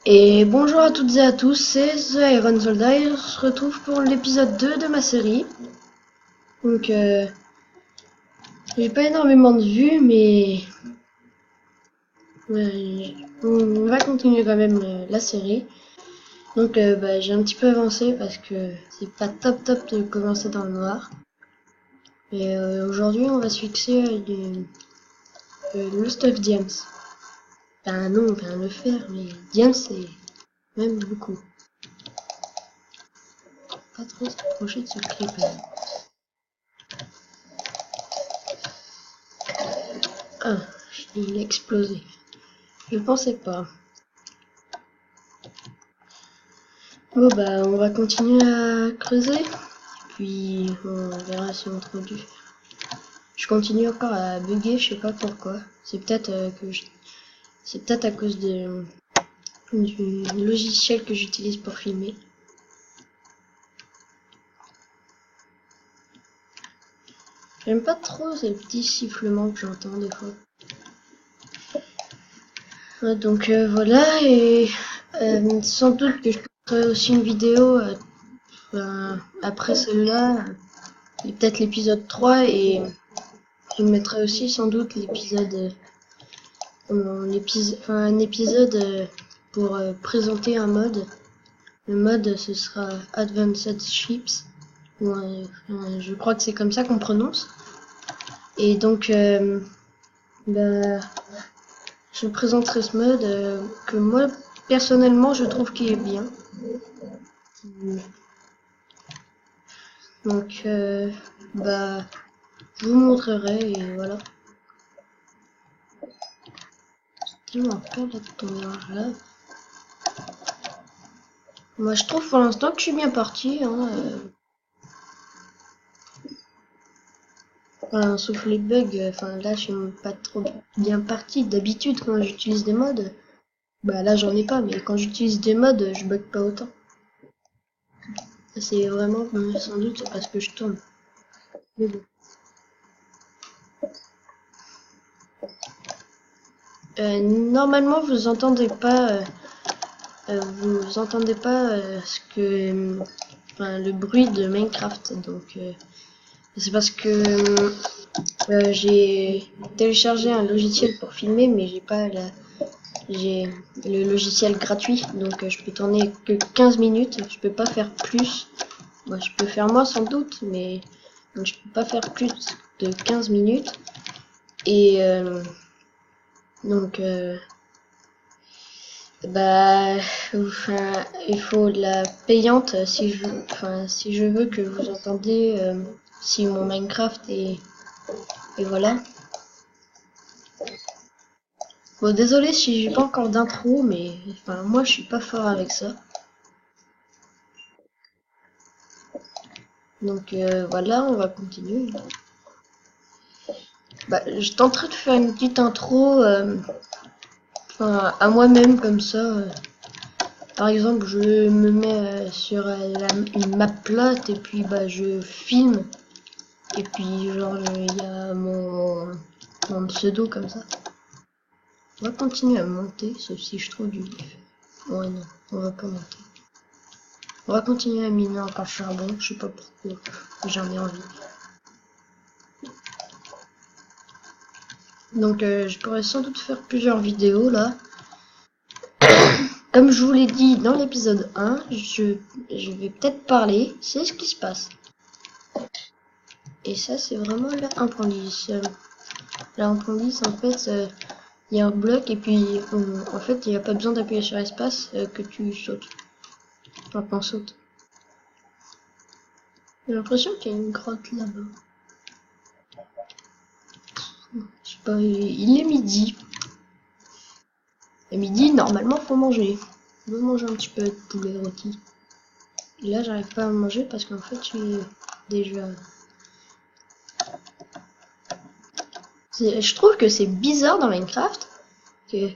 Et bonjour à toutes et à tous, c'est The Iron Soldier et on se retrouve pour l'épisode 2 de ma série. Donc, j'ai pas énormément de vues, mais on va continuer quand même la série. Donc, j'ai un petit peu avancé parce que c'est pas top de commencer dans le noir. Et aujourd'hui, on va se fixer le stuff Diams. Enfin, non, enfin le faire, mais Diams, c'est même beaucoup. Pas trop s'approcher de ce creeper. Ah, il a explosé. Je pensais pas. Bon on va continuer à creuser, puis on verra si on trouve du fer. Je continue encore à bugger, je sais pas pourquoi. C'est peut-être c'est peut-être à cause du logiciel que j'utilise pour filmer. J'aime pas trop ces petits sifflements que j'entends des fois. Ouais, donc voilà, et sans doute que je ferai aussi une vidéo après celle-là, et peut-être l'épisode 3, et je mettrai aussi sans doute un épisode pour présenter un mode. Le mode, ce sera Advanced Ships. Je crois que c'est comme ça qu'on prononce. Et donc, je présenterai ce mode que moi, personnellement, je trouve qu'il est bien. Donc, je vous montrerai et voilà. Tellement plein de là. Moi, je trouve pour l'instant que je suis bien parti. Hein, sauf les bugs, là je suis pas trop bien parti. D'habitude quand j'utilise des mods, là j'en ai pas, mais quand j'utilise des mods, je bug pas autant. C'est vraiment sans doute parce que je tourne. Mais bon. Normalement vous entendez pas le bruit de Minecraft, donc c'est parce que j'ai téléchargé un logiciel pour filmer, mais j'ai le logiciel gratuit, donc je peux tourner que 15 minutes, je peux pas faire plus. Moi, je peux faire moins sans doute, mais donc, je peux pas faire plus de 15 minutes. Et donc, il faut de la payante si je veux que vous entendez si mon Minecraft et voilà. Bon, désolé si j'ai pas encore d'intro, mais moi je suis pas fort avec ça. Donc voilà, on va continuer. Je tenterai de faire une petite intro à moi-même comme ça. Par exemple, je me mets sur une map plate et puis je filme. Et puis genre il y a mon pseudo comme ça. On va continuer à monter, sauf si je trouve du vif. Ouais non, on va pas monter. On va continuer à miner encore charbon, je sais pas pourquoi, j'en ai envie. Donc je pourrais sans doute faire plusieurs vidéos là. Comme je vous l'ai dit dans l'épisode 1, je vais peut-être parler, c'est ce qui se passe. Et ça c'est vraiment la 1.10. La 1.10 en fait, il y a un bloc et puis en fait il n'y a pas besoin d'appuyer sur espace que tu sautes. Enfin qu'on saute. J'ai l'impression qu'il y a une grotte là-bas. Je sais pas, il est midi. Et midi, normalement, faut manger. Je veux manger un petit peu de poulet rôti. Et là, j'arrive pas à manger parce qu'en fait, je suis déjà... Je trouve que c'est bizarre dans Minecraft que...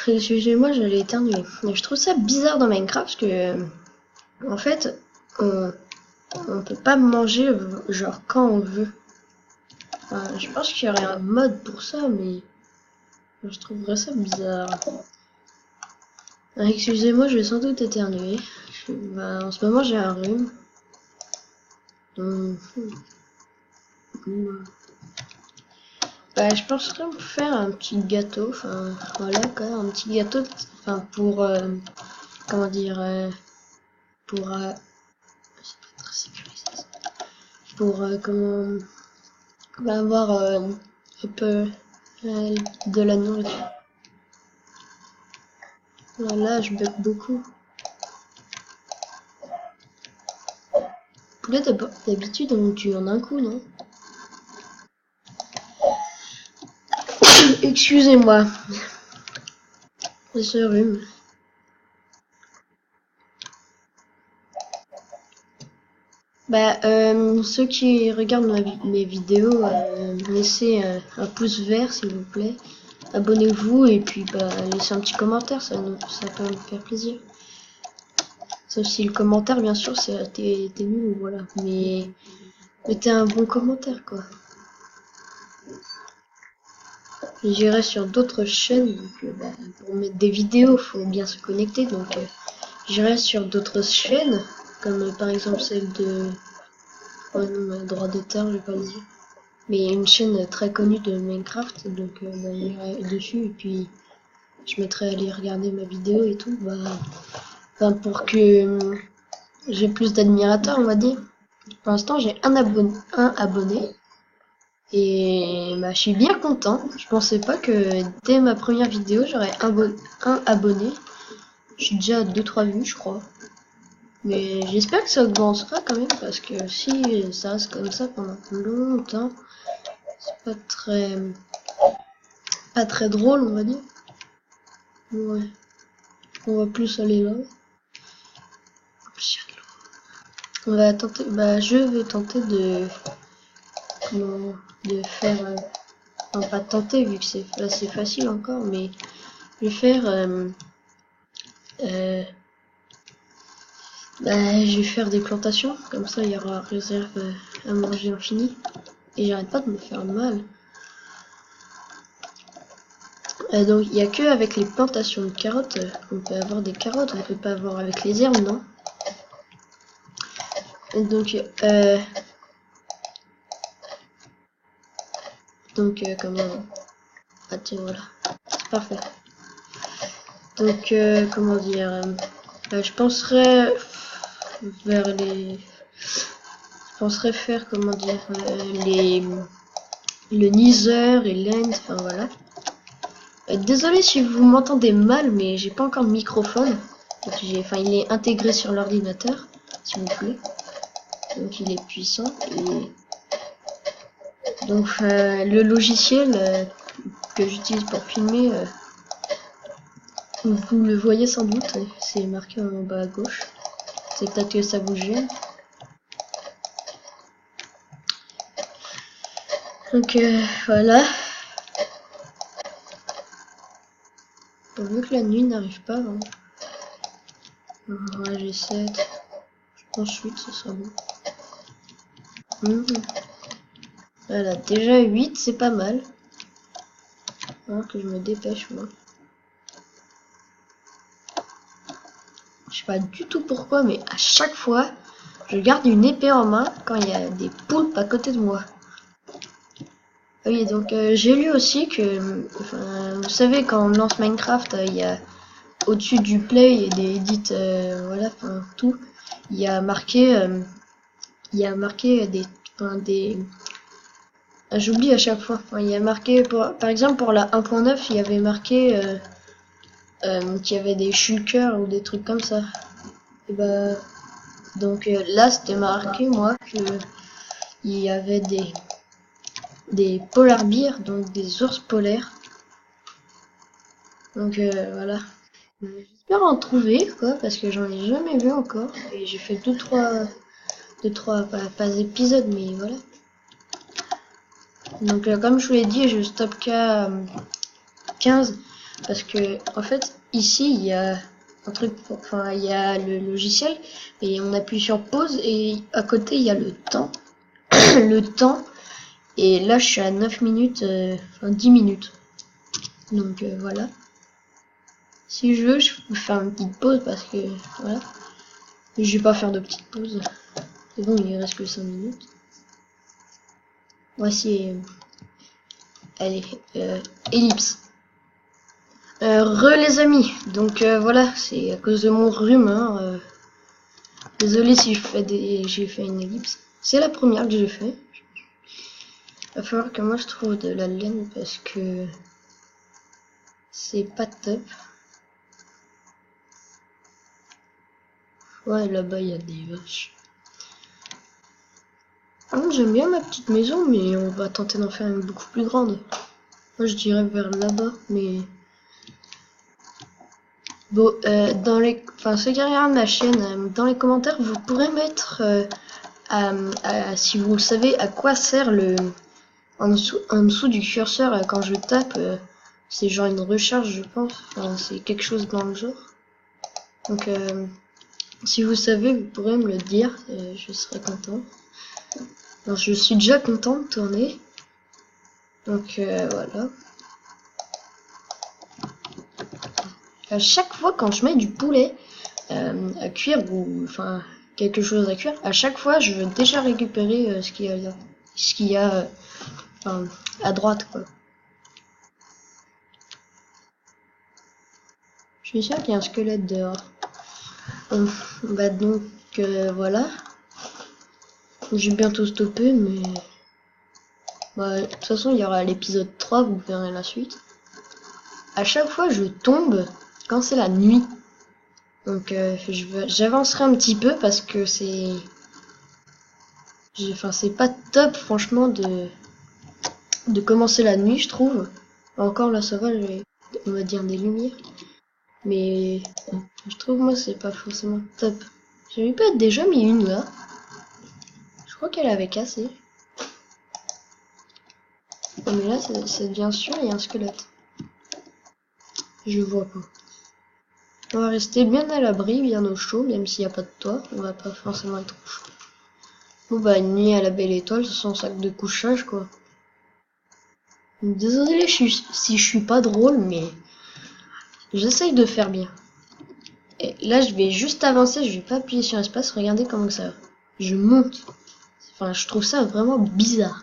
Excusez-moi, j'allais éternuer. Mais je trouve ça bizarre dans Minecraft parce que... En fait, on peut pas manger genre quand on veut. Je pense qu'il y aurait un mode pour ça, mais... Je trouverais ça bizarre. Ah, excusez-moi, je vais sans doute éternuer. Bah, en ce moment, j'ai un rhume. Donc, bah, je penserais me faire un petit gâteau. Enfin, voilà quoi, un petit gâteau. Enfin, pour comment dire, pour c'est pas très sécurisé, ça. Pour comment on va avoir un peu de la nourriture. Là, je bug beaucoup. Poulet, d'habitude, on tue en un coup, non? Excusez-moi, ce rhume. Bah, ceux qui regardent mes vidéos, laissez un pouce vert, s'il vous plaît. Abonnez-vous et puis bah, laissez un petit commentaire, ça peut me faire plaisir. Sauf si le commentaire, bien sûr, c'est t'es nul, voilà. Mais mettez un bon commentaire, quoi. J'irai sur d'autres chaînes, donc bah, pour mettre des vidéos, faut bien se connecter, donc j'irai sur d'autres chaînes, comme par exemple celle de... Oh non, droit d'auteur, je vais pas le dire. Mais une chaîne très connue de Minecraft, donc bah, j'irai dessus, et puis je mettrai à aller regarder ma vidéo et tout, bah... Enfin, pour que j'ai plus d'admirateurs, on va dire. Pour l'instant, j'ai un abonné. Et bah, je suis bien content. Je pensais pas que dès ma première vidéo, j'aurais un abonné. Je suis déjà à 2-3 vues, je crois. Mais j'espère que ça augmentera quand même, parce que si ça reste comme ça pendant longtemps, c'est pas très drôle, on va dire. Ouais. On va plus aller là. On va tenter, bah, je vais tenter de faire, enfin pas tenter vu que c'est assez facile encore, mais je vais faire, bah, je vais faire des plantations, comme ça il y aura réserve à manger infini, et j'arrête pas de me faire mal. Donc il n'y a que avec les plantations de carottes qu'on peut avoir des carottes, on peut pas avoir avec les herbes, non? Et donc comment... Ah tiens, voilà, c'est parfait. Donc comment dire... je penserais vers les... Je penserais faire, comment dire, le Nether et l'End, enfin voilà. Désolé si vous m'entendez mal, mais j'ai pas encore de microphone. Enfin, il est intégré sur l'ordinateur, s'il vous plaît. Donc il est puissant. Et donc le logiciel que j'utilise pour filmer, vous le voyez sans doute, c'est marqué en bas à gauche. C'est peut-être que ça vous gêne. Donc voilà. Vu que la nuit n'arrive pas, hein. Ouais, j'ai 7. Je pense 8, ce sera bon. Voilà, déjà 8, c'est pas mal. Hein, que je me dépêche, moi. Je sais pas du tout pourquoi, mais à chaque fois, je garde une épée en main quand il y a des poulpes à côté de moi. Oui, donc j'ai lu aussi que, enfin, vous savez, quand on lance Minecraft, il y a au-dessus du play et des edits, voilà, enfin tout, il y a marqué des, j'oublie à chaque fois. Enfin, il y a marqué, par exemple, pour la 1.9, il y avait marqué qu'il y avait des shulkers ou des trucs comme ça. Et bah, donc là, c'était marqué, moi, que il y avait des polar bears, donc des ours polaires. Donc voilà. J'espère en trouver, quoi, parce que j'en ai jamais vu encore. Et j'ai fait 2-3, pas épisodes, mais voilà. Donc comme je vous l'ai dit, je stoppe qu'à 15 parce que en fait ici il y a un truc, enfin il y a le logiciel et on appuie sur pause et à côté il y a le temps, le temps, et là je suis à 9 minutes, enfin 10 minutes. Donc voilà. Si je veux, je peux faire une petite pause parce que voilà. Mais je vais pas faire de petite pause. C'est bon, il reste que 5 minutes. Voici, allez, ellipse. Les amis, donc voilà, c'est à cause de mon rhume. Hein, désolé si j'ai fait une ellipse. C'est la première que j'ai fait. Il va falloir que moi je trouve de la laine parce que c'est pas top. Ouais, là-bas il y a des vaches. J'aime bien ma petite maison, mais on va tenter d'en faire une beaucoup plus grande. Moi je dirais vers là-bas, mais bon, ceux qui regardent ma chaîne, dans les commentaires, vous pourrez mettre, si vous savez à quoi sert en dessous du curseur quand je tape, c'est genre une recharge, je pense. Enfin, c'est quelque chose dans le genre. Donc, si vous savez, vous pourrez me le dire, je serai content. Alors, je suis déjà content de tourner. Donc, voilà. À chaque fois quand je mets du poulet à cuire ou enfin quelque chose à cuire, à chaque fois je veux déjà récupérer ce qu'il y a là, ce qu'il y a à droite quoi. Je suis sûr qu'il y a un squelette dehors. Bah donc voilà. J'ai bientôt stoppé mais bah, de toute façon il y aura l'épisode 3, vous verrez la suite. À chaque fois je tombe quand c'est la nuit. Donc j'avancerai un petit peu parce que c'est pas top franchement de commencer la nuit, je trouve. Encore là ça va, on va dire des lumières. Mais je trouve moi c'est pas forcément top. J'avais pas déjà mis une là. Je crois qu'elle avait cassé. Oh, mais là ça devient sûr, il y a un squelette. Je vois pas. On va rester bien à l'abri, bien au chaud, même s'il n'y a pas de toit. On va pas forcément être au chaud. Bon bah une nuit à la belle étoile, c'est son sac de couchage quoi. Désolé si je suis pas drôle, mais j'essaye de faire bien. Et là, je vais juste avancer, je vais pas appuyer sur espace, regardez comment ça va. Je monte. Enfin, je trouve ça vraiment bizarre.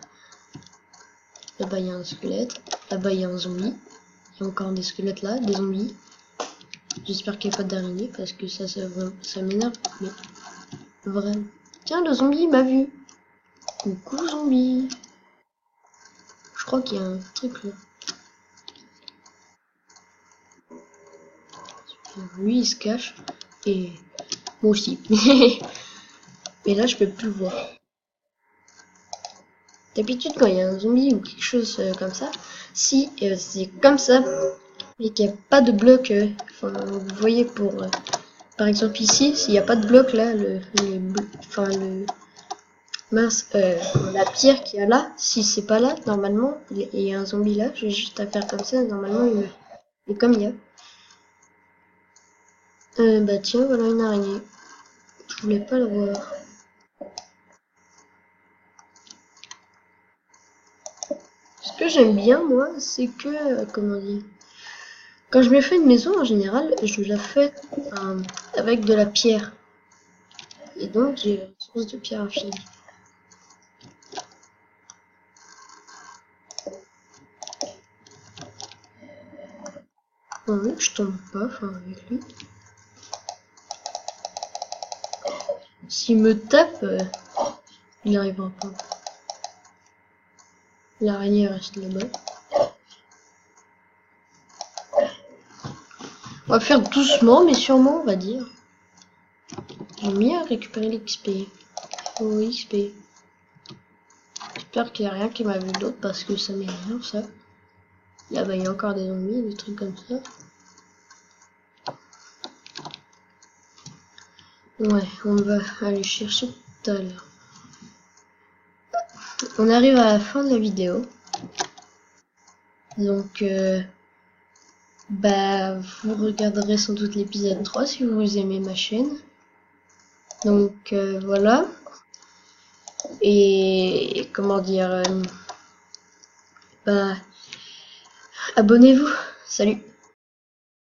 Là-bas, il y a un squelette. Là-bas, il y a un zombie. Il y a encore des squelettes là, des zombies. J'espère qu'il n'y a pas d'araignée parce que ça m'énerve. Mais vraiment. Tiens, le zombie m'a vu. Coucou, zombie. Je crois qu'il y a un truc là. Lui, il se cache. Et moi aussi. Et là, je peux plus le voir. D'habitude, quand il y a un zombie ou quelque chose comme ça, si c'est comme ça et qu'il n'y a pas de bloc, vous voyez par exemple ici, s'il n'y a pas de bloc là, la pierre qu'il y a là, si c'est pas là, normalement, il y a un zombie là, j'ai juste à faire comme ça, normalement il meurt. Et comme il y a. Bah tiens, voilà une araignée. Je voulais pas la voir. Ce que j'aime bien moi, c'est que, comment dire, quand je me fais une maison, en général, je la fais avec de la pierre. Et donc, j'ai une source de pierre infinie. Oui, je tombe pas, avec lui. S'il me tape, il n'arrivera pas. L'araignée reste là-bas. On va faire doucement, mais sûrement, on va dire. J'ai mis à récupérer l'XP. Oh, XP. J'espère qu'il n'y a rien qui m'a vu d'autre parce que ça m'énerve, ça. Là-bas, il y a encore des zombies, des trucs comme ça. Ouais, on va aller chercher tout à l'heure. On arrive à la fin de la vidéo. Donc, bah, vous regarderez sans doute l'épisode 3 si vous aimez ma chaîne. Donc, voilà. Et, comment dire, bah, abonnez-vous Salut.